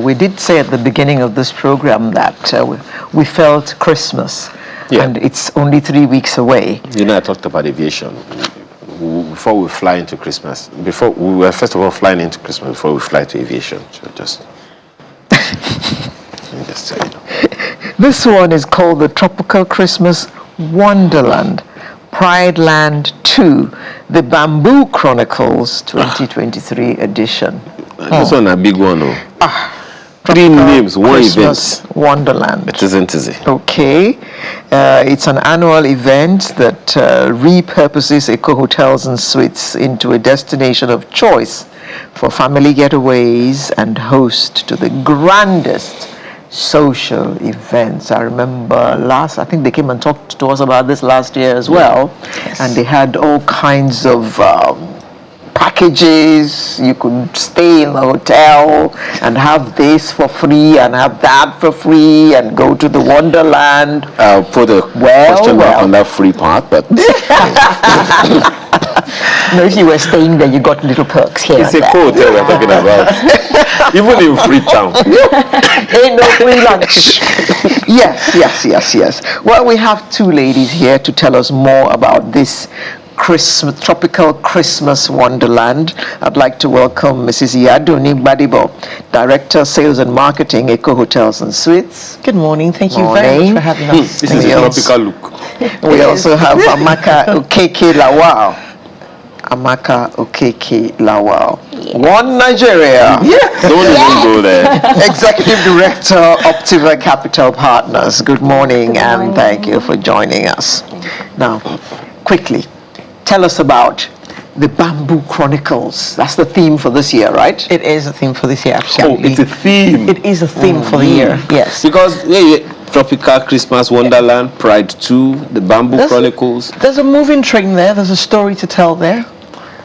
we did say at the beginning of this program that we felt Christmas, and it's only 3 weeks away. You know, I talked about aviation. Before we fly into Christmas, we were first of all flying into Christmas before we fly to aviation. So just so you know. This one is called the Tropical Christmas Wonderland, Prideland 2, the Bamboo Chronicles 2023 edition. This one a big one, though. 3 names, one Christmas event. Wonderland. It isn't easy. Okay. It's an annual event that repurposes eco-hotels and suites into a destination of choice for family getaways and host to the grandest social events. I remember I think they came and talked to us about this last year as well. Yes. And they had all kinds of packages. You could stay in the hotel and have this for free and have that for free and go to the Wonderland. I'll put a question mark on that free part, but no, if you were staying there, you got little perks here. It's a cool hotel we're talking about. Even in Freetown. Ain't no free lunch. Yes. Well, we have 2 ladies here to tell us more about this tropical Christmas Wonderland. I'd like to welcome Mrs. Yaduni Badibo, Director, Sales and Marketing, Eco Hotels and Suites. Good morning. Thank you very much for having us. This is a tropical look. We also have Amaka Okeke Lawal. One Nigeria. Don't even go there. Executive Director, Optima Capital Partners. Good morning and thank you for joining us. Now, quickly, tell us about the Bamboo Chronicles. That's the theme for this year, right? It is a theme for this year, absolutely. Oh, it's a theme. It is a theme for the year, yes. Because Tropical Christmas Wonderland, Pride 2, the Bamboo Chronicles. There's a moving train there. There's a story to tell there.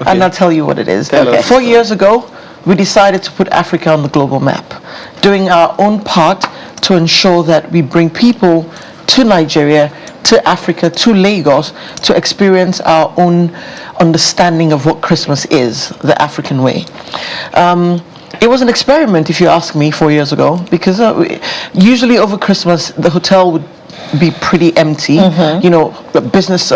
Okay. And I'll tell you what it is. Tell us. 4 years ago, we decided to put Africa on the global map, doing our own part to ensure that we bring people to Nigeria, to Africa, to Lagos, to experience our own understanding of what Christmas is, the African way. It was an experiment, if you ask me, 4 years ago, because usually over Christmas, the hotel would be pretty empty. You know, business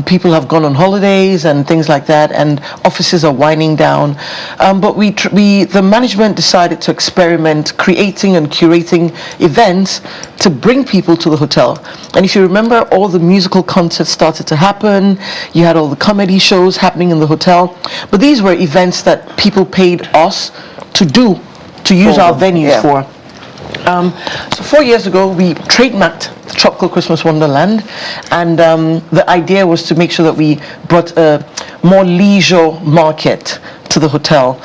people have gone on holidays and things like that, and offices are winding down. But the management decided to experiment creating and curating events to bring people to the hotel. And if you remember, all the musical concerts started to happen. You had all the comedy shows happening in the hotel. But these were events that people paid us to use our venues for. So 4 years ago, we trademarked the Tropical Christmas Wonderland, and the idea was to make sure that we brought a more leisure market to the hotel,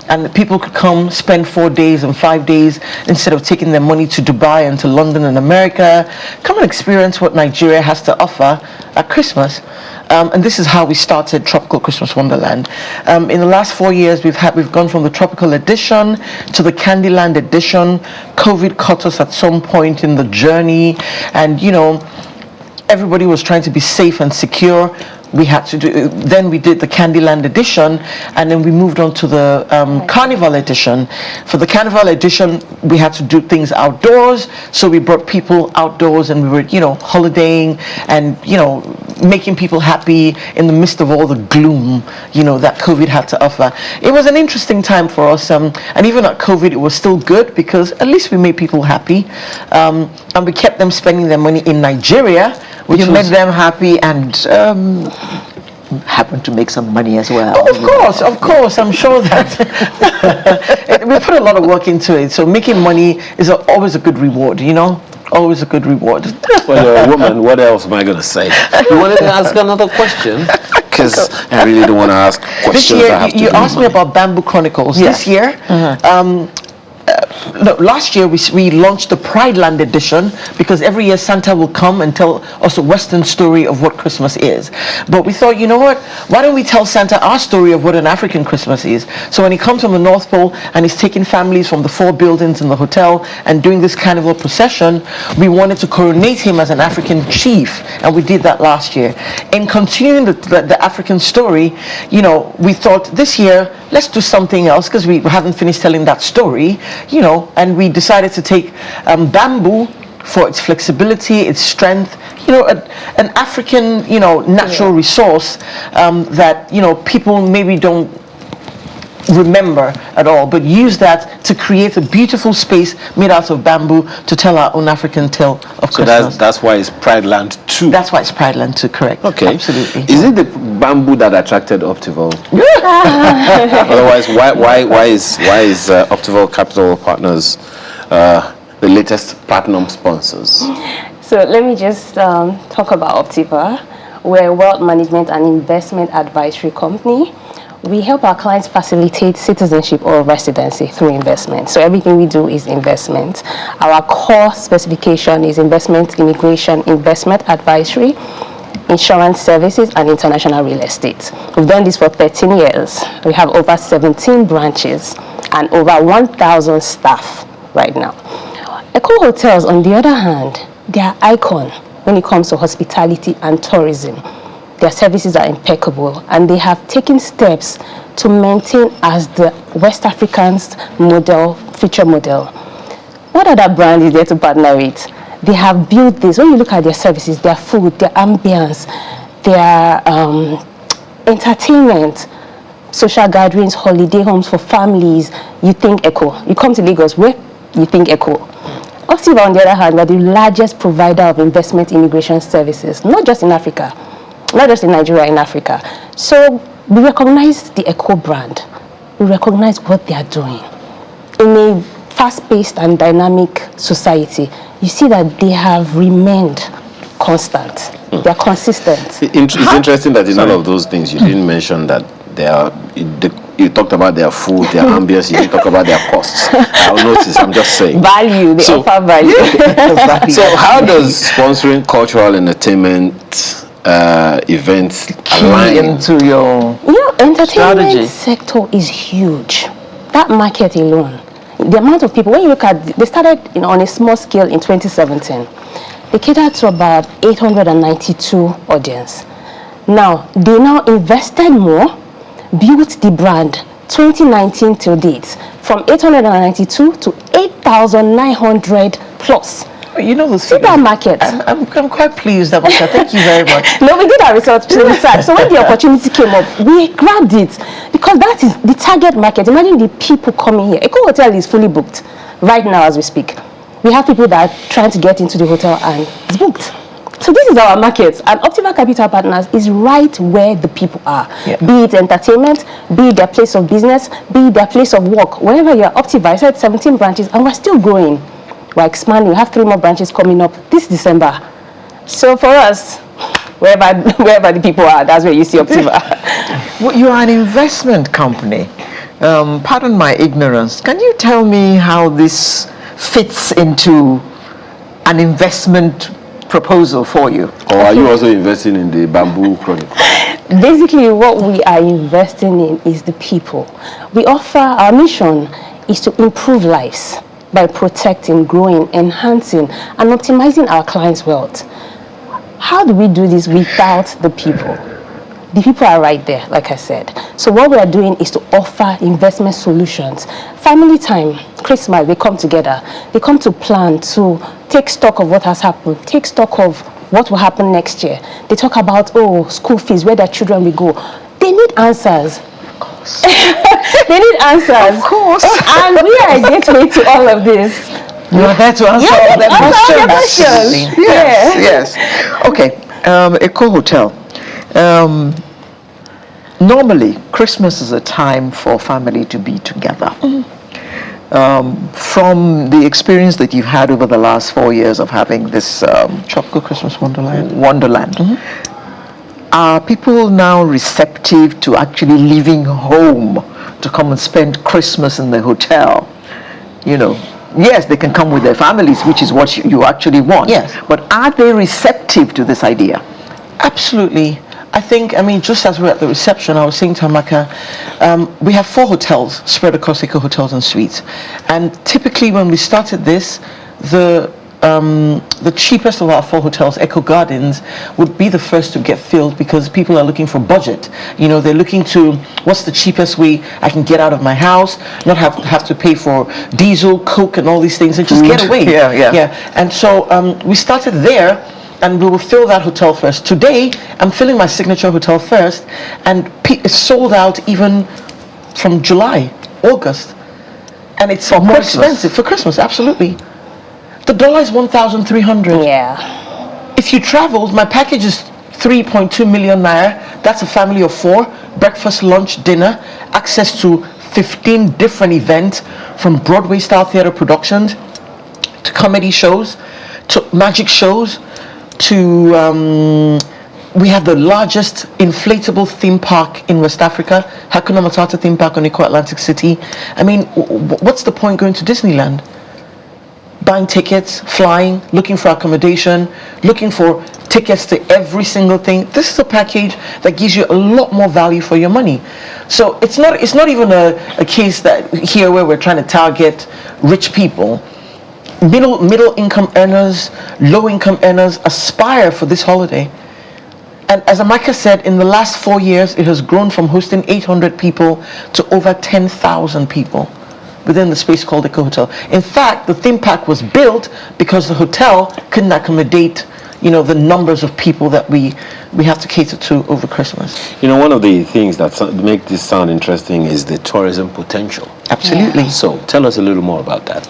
and people could come spend 4 days and 5 days instead of taking their money to Dubai and to London and America. Come and experience what Nigeria has to offer at Christmas. And this is how we started Tropical Christmas Wonderland. In the last 4 years, we've gone from the Tropical Edition to the Candyland Edition. COVID caught us at some point in the journey, and everybody was trying to be safe and secure. We had to do. Then we did the Candyland Edition, and then we moved on to the Carnival Edition. For the Carnival Edition, we had to do things outdoors, so we brought people outdoors, and we were, holidaying and making people happy in the midst of all the gloom, that COVID had to offer. It was an interesting time for us, and even at COVID, it was still good because at least we made people happy, and we kept them spending their money in Nigeria. You made them happy and happened to make some money as well. Oh, of course. I'm sure that we put a lot of work into it. So making money is always a good reward, Always a good reward. Well, you're a woman. What else am I going to say? You wanted to ask another question? Because I really don't want to ask questions. This year, you asked me about Bamboo Chronicles. Yes. This year, no, last year we launched the Prideland edition, because every year Santa will come and tell us a Western story of what Christmas is. But we thought, you know what? Why don't we tell Santa our story of what an African Christmas is? So when he comes from the North Pole and he's taking families from the 4 buildings in the hotel and doing this carnival procession, we wanted to coronate him as an African chief, and we did that last year. In continuing the African story, you know, we thought this year, let's do something else, because we haven't finished telling that story, you know, and we decided to take bamboo for its flexibility, its strength, you know, an African, you know, natural resource that, you know, people maybe don't remember at all, but use that to create a beautiful space made out of bamboo to tell our own African tale of Christmas. So that's why it's Prideland 2. That's why it's Prideland 2, correct. Okay. Absolutely. Is it the bamboo that attracted Optival? Otherwise, why is Optival Capital Partners the latest platinum sponsors? So let me just talk about Optima. We're a wealth management and investment advisory company. We help our clients facilitate citizenship or residency through investment. So everything we do is investment. Our core specification is investment, immigration, investment advisory, insurance services, and international real estate. We've done this for 13 years. We have over 17 branches and over 1,000 staff right now. Eco Hotels, on the other hand, they are icon when it comes to hospitality and tourism. Their services are impeccable, and they have taken steps to maintain as the West African's model, future model. What other brand is there to partner with? They have built this. When you look at their services, their food, their ambience, their entertainment, social gatherings, holiday homes for families, you think Eco. You come to Lagos, where you think Eco. Optima, on the other hand, we're the largest provider of investment immigration services, not just in Africa, not just in Nigeria, in Africa. So we recognize the Eco brand. We recognize what they are doing. In a fast-paced and dynamic society, you see that they have remained constant. They are consistent. It's interesting that in all of those things, you didn't mention that you talked about their food, their ambience, you didn't talk about their costs. I'll notice, I'm just saying. Value, they offer value. So how does sponsoring cultural entertainment events align into your entertainment strategy? Sector is huge. That market alone, the amount of people, when you look at, they started on a small scale in 2017. They catered to about 892 audience. Now, they now invested more, built the brand 2019 till date from 892 to 8,900 plus. You know the supermarket. I'm quite pleased about that. Thank you very much. No, we did our research. So when the opportunity came up, we grabbed it because that is the target market. Imagine the people coming here. Eco Hotel is fully booked right now as we speak. We have people that are trying to get into the hotel and it's booked. So this is our market, and Optima Capital Partners is right where the people are. Yeah. Be it entertainment, be it their place of business, be it their place of work. Wherever you are, Optima, I said 17 branches, and we're still growing. We're expanding. We have 3 more branches coming up this December. So for us, wherever the people are, that's where you see Optima. Well, you are an investment company. Pardon my ignorance. Can you tell me how this fits into an investment proposal for you? Or are you also investing in the Bamboo Chronicles? Basically, what we are investing in is the people. We offer, our mission is to improve lives by protecting, growing, enhancing, and optimizing our clients' wealth. How do we do this without the people? The people are right there, like I said. So what we are doing is to offer investment solutions. Family time, Christmas, they come together. They come to plan, to take stock of what has happened, take stock of what will happen next year. They talk about, school fees, where their children will go. They need answers. Of course. They need answers. Of course. And we are a gateway to all of this. You are there to answer all the questions. Yes. Okay. Eco Hotel. Normally, Christmas is a time for family to be together. From the experience that you've had over the last 4 years of having this Tropical Christmas Wonderland. Are people now receptive to actually leaving home to come and spend Christmas in the hotel? You know, yes, they can come with their families, which is what you actually want. Yes. But are they receptive to this idea? Absolutely. I think, just as we're at the reception, I was saying to Amaka, we have 4 hotels spread across Eco Hotels and Suites. And typically when we started this, the cheapest of our 4 hotels, Eco Gardens, would be the first to get filled because people are looking for budget. They're looking to what's the cheapest way I can get out of my house, not have to pay for diesel, coke, and all these things, and just get away. Yeah. And so we started there. And we will fill that hotel first. Today, I'm filling my signature hotel first, and it's sold out even from July, August, and it's more expensive for Christmas. Absolutely, the dollar is 1,300. Yeah. If you traveled, my package is 3.2 million naira. That's a family of 4, breakfast, lunch, dinner, access to 15 different events, from Broadway-style theater productions to comedy shows to magic shows. We have the largest inflatable theme park in West Africa, Hakuna Matata theme park on Eco Atlantic City. What's the point going to Disneyland? Buying tickets, flying, looking for accommodation, looking for tickets to every single thing. This is a package that gives you a lot more value for your money. So it's not even a case that here where we're trying to target rich people. Middle income earners, low income earners aspire for this holiday. And as Amaka said, in the last 4 years, it has grown from hosting 800 people to over 10,000 people within the space called Eco Hotel. In fact, the theme park was built because the hotel couldn't accommodate, the numbers of people that we have to cater to over Christmas. One of the things that make this sound interesting is the tourism potential. Absolutely. So tell us a little more about that.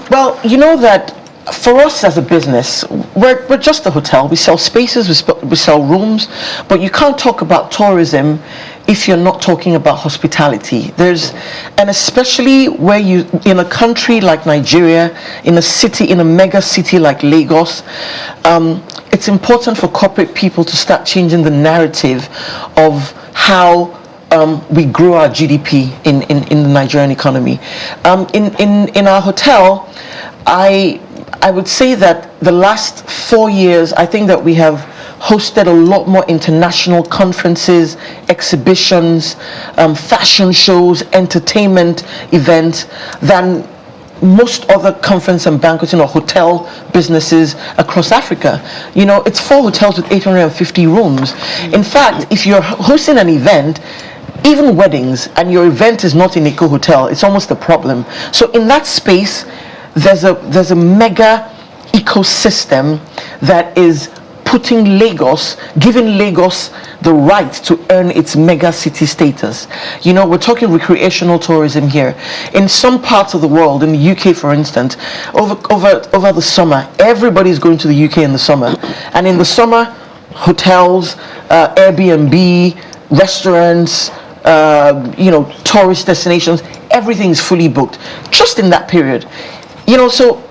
Well, you know that for us as a business, we're just a hotel. We sell spaces, we sell rooms, but you can't talk about tourism if you're not talking about hospitality. And especially where in a country like Nigeria, in a mega city like Lagos, it's important for corporate people to start changing the narrative of how we grew our GDP in the Nigerian economy. In our hotel, I would say that the last 4 years, I think that we have hosted a lot more international conferences, exhibitions, fashion shows, entertainment events than most other conference and banqueting or hotel businesses across Africa. It's 4 hotels with 850 rooms. In fact, if you're hosting an event, even weddings, and your event is not in Eco Hotel, it's almost a problem. So in that space, there's a mega ecosystem that is giving Lagos the right to earn its mega city status. We're talking recreational tourism here. In some parts of the world, in the UK for instance, over the summer, everybody's going to the UK in the summer. And in the summer, hotels, Airbnb, restaurants, tourist destinations, everything's fully booked just in that period. So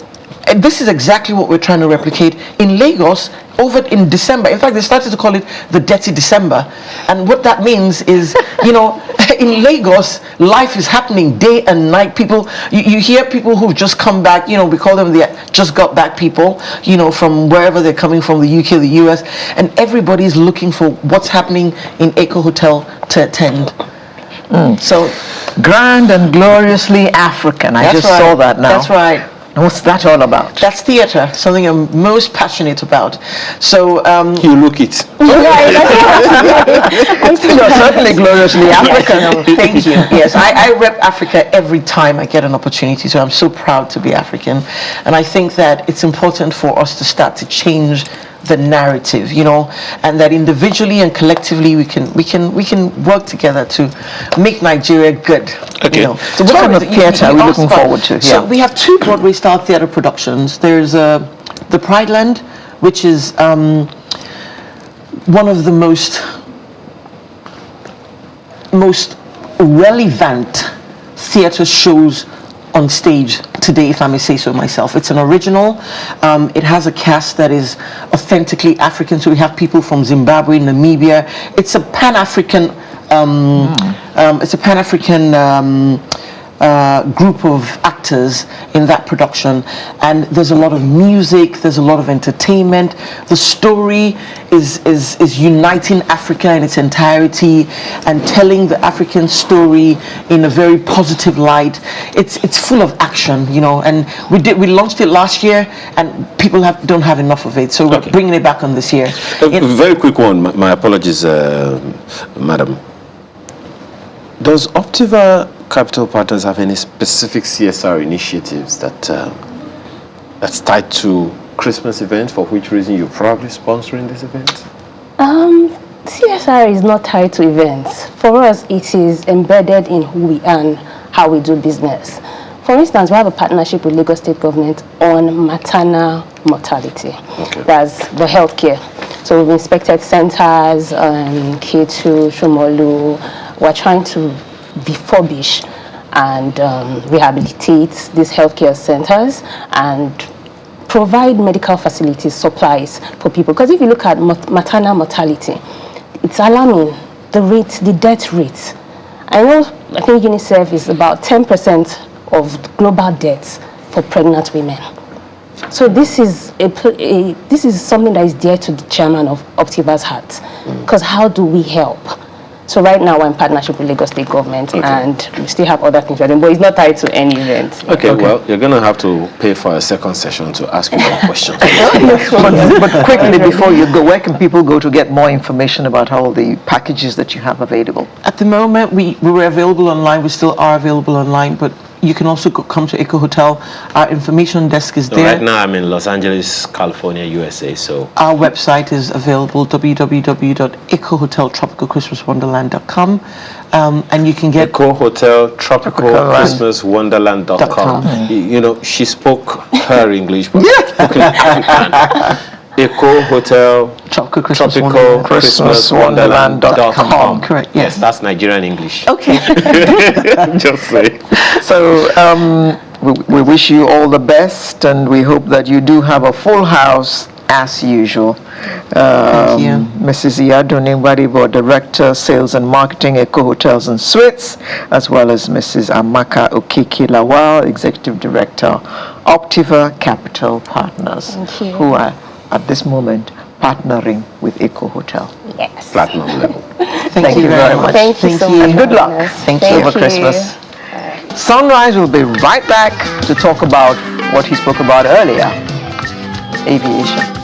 this is exactly what we're trying to replicate in Lagos over in December. In fact, they started to call it the Dirty December. And what that means is, in Lagos, life is happening day and night. People, you hear people who've just come back, we call them the just got back people, from wherever they're coming from, the UK, the US, and everybody's looking for what's happening in Eco Hotel to attend. So, grand and gloriously African. I just saw that now. That's right. What's that all about? That's theater, something I'm most passionate about. So you look it. You're certainly gloriously African. Thank you. Yes, I rep Africa every time I get an opportunity, so I'm so proud to be African. And I think that it's important for us to start to change the narrative, and that individually and collectively we can work together to make Nigeria good. Okay. So what kind of theatre are we looking forward to? So we have 2 Broadway-style theatre productions. There's the Prideland, which is one of the most relevant theatre shows on stage today, if I may say so myself. It's an original. It has a cast that is authentically African. So we have people from Zimbabwe, Namibia. It's a Pan-African group of actors in that production, and there's a lot of music, there's a lot of entertainment. The story is uniting Africa in its entirety and telling the African story in a very positive light. It's full of action, you know, and we launched it last year, and people don't have enough of it, so we're bringing it back on this year. A very quick one. My apologies, madam. Does Optima Capital Partners have any specific CSR initiatives that's tied to Christmas events, for which reason you're probably sponsoring this event? CSR is not tied to events. For us, it is embedded in who we are and how we do business. For instance, we have a partnership with Lagos State Government on maternal mortality. Okay. That's the healthcare. So we've inspected centers, K2, Shomolu. We're trying to refurbish and rehabilitate these healthcare centers and provide medical facilities, supplies for people. Because if you look at maternal mortality, it's alarming, the death rate. I think UNICEF is about 10% of global deaths for pregnant women. So this is something that is dear to the chairman of Optiva's heart. Because how do we help? So right now we're in partnership with Lagos State Government, and we still have other things we're doing, but it's not tied to any event. Okay, well, you're going to have to pay for a second session to ask you more questions. But quickly, before you go, where can people go to get more information about all the packages that you have available? At the moment, we were available online. We still are available online, but you can also come to Eco Hotel. Our information desk is there. Right now, I'm in Los Angeles, California, USA. So our website is available, www.ecohoteltropicalchristmaswonderland.com, and you can get Eco Hotel Tropical Christmas Wonderland.com. You know, she spoke her English, but Eco Hotel Tropical Christmas Wonderland.com. Correct. Yes, that's Nigerian English. Okay. Just say. So we wish you all the best, and we hope that you do have a full house as usual. Thank you. Mrs. Iyaduni Gbadibo, Director, Sales and Marketing, Eco Hotels and Suites, as well as Mrs. Amaka Okiki Lawal, Executive Director, Optiva Capital Partners, who are at this moment partnering with Eco Hotel. Yes. Platinum level. Thank you very much. Thank you so much. And good luck. Thank you you. over Christmas. Sunrise will be right back to talk about what he spoke about earlier, aviation.